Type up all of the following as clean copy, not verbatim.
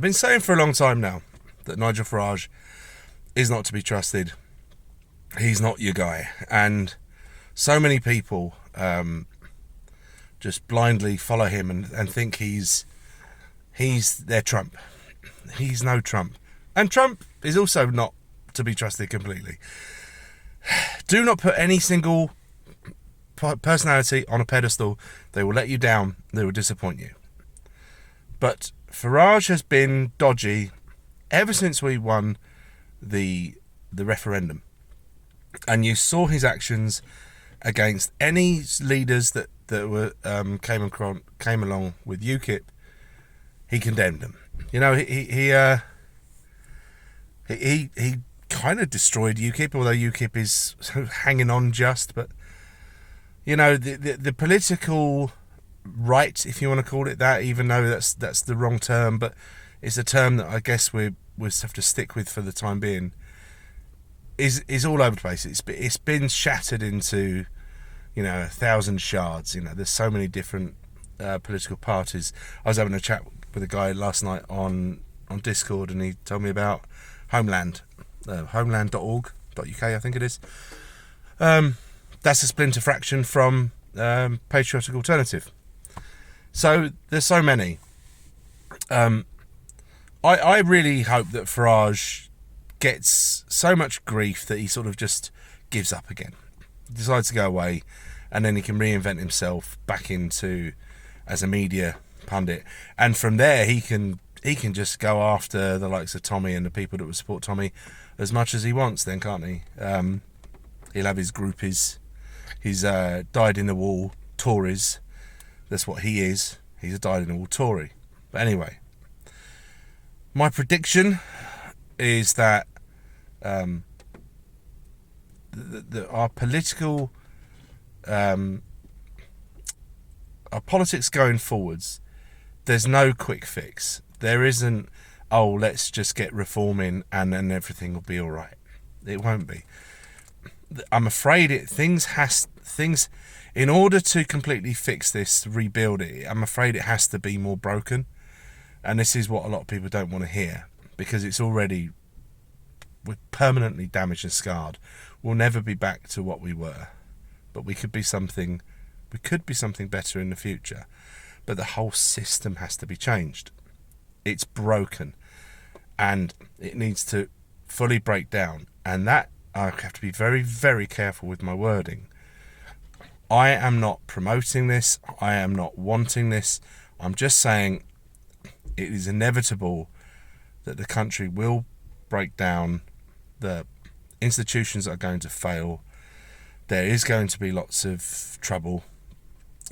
I've been saying for a long time now that Nigel Farage is not to be trusted. He's not your guy. And so many people just blindly follow him and think he's their Trump. He's no Trump. And Trump is also not to be trusted completely. Do not put any single personality on a pedestal. They will let you down. They will disappoint you. But Farage has been dodgy ever since we won the referendum. And you saw his actions against any leaders that were came along with UKIP. He condemned them. You know, he kind of destroyed UKIP, although UKIP is sort of hanging on just. But you know, the political right, if you want to call it that, even though that's the wrong term, but it's a term that I guess we have to stick with for the time being. Is all over the place. It's been shattered into, 1,000 shards. There's so many different political parties. I was having a chat with a guy last night on Discord, and he told me about Homeland, homeland.org.uk, I think it is. That's a splinter fraction from Patriotic Alternative. So there's so many. I really hope that Farage gets so much grief that he sort of just gives up again, decides to go away, and then he can reinvent himself back into as a media pundit, and from there he can just go after the likes of Tommy and the people that would support Tommy as much as he wants then, can't he? He'll have his groupies, his dyed-in-the-wall Tories. That's what he is. He's a dyed-in-the-wall Tory. But anyway, my prediction is that our political our politics going forwards, there's no quick fix. There isn't, let's just get reform in and then everything will be all right. It won't be. I'm afraid things in order to completely fix this, rebuild it, I'm afraid it has to be more broken. And this is what a lot of people don't want to hear, because we're permanently damaged and scarred. We'll never be back to what we were, but we could be something better in the future. But the whole system has to be changed. It's broken, and it needs to fully break down. And that I have to be very, very careful with my wording. I am not promoting this. I am not wanting this. I'm just saying it is inevitable that the country will break down. The institutions are going to fail. There is going to be lots of trouble.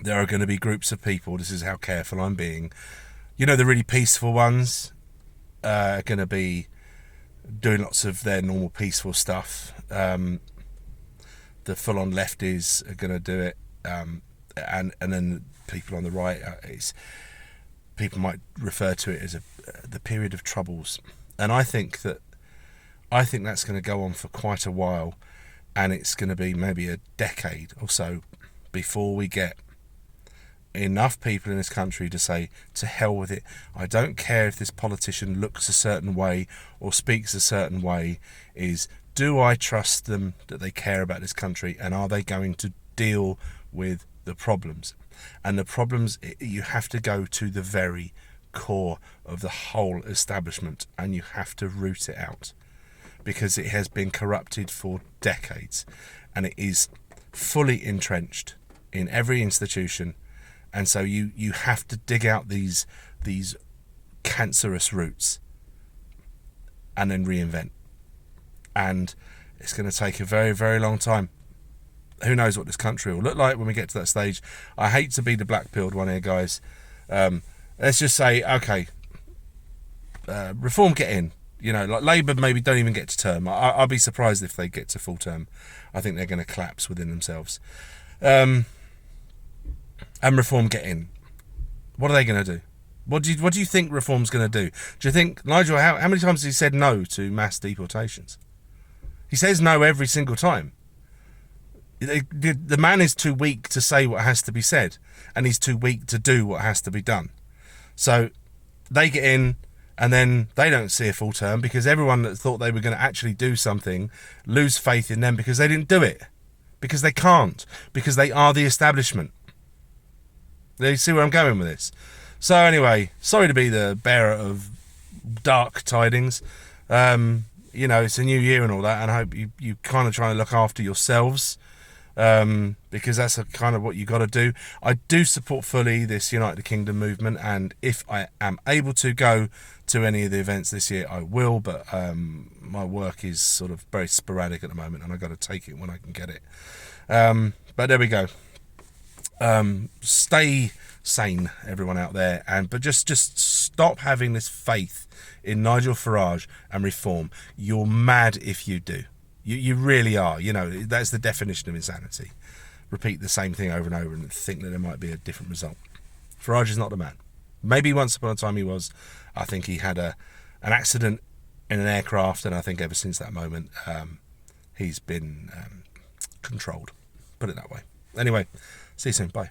There are going to be groups of people, this is how careful I'm being, the really peaceful ones are going to be doing lots of their normal peaceful stuff. The full-on lefties are going to do it, and then people on the right, people might refer to it as the period of troubles. And I think that's going to go on for quite a while, and it's going to be maybe a decade or so before we get enough people in this country to say, to hell with it. I don't care if this politician looks a certain way or speaks a certain way. Do I trust them that they care about this country, and are they going to deal with the problems? And the problems, you have to go to the very core of the whole establishment, and you have to root it out, because it has been corrupted for decades, and it is fully entrenched in every institution. And so you have to dig out these cancerous roots and then reinvent. And it's going to take a very, very long time. Who knows what this country will look like when we get to that stage. I hate to be the black-pilled one here, guys. Let's just say, okay, reform get in. Like Labour maybe don't even get to term. I'll be surprised if they get to full term. I think they're going to collapse within themselves. And reform get in. What are they going to do? What do you think reform's going to do? Do you think, Nigel, how many times has he said no to mass deportations? He says no every single time. The man is too weak to say what has to be said, and he's too weak to do what has to be done. So they get in, and then they don't see a full term because everyone that thought they were going to actually do something lose faith in them because they didn't do it, because they can't, because they are the establishment. You see where I'm going with this? So anyway, sorry to be the bearer of dark tidings. You know, it's a new year and all that, and I hope you kind of try and look after yourselves, because that's kind of what you got to do. I do support fully this United Kingdom movement, and if I am able to go to any of the events this year, I will, but my work is sort of very sporadic at the moment, and I've got to take it when I can get it. But there we go. Stay sane, everyone out there, but just stop having this faith in Nigel Farage and reform. You're mad if you do. You really are. You know, that's the definition of insanity. Repeat the same thing over and over and think that there might be a different result. Farage is not the man. Maybe once upon a time he was. I think he had an accident in an aircraft, and I think ever since that moment he's been controlled. Put it that way. Anyway, see you soon. Bye.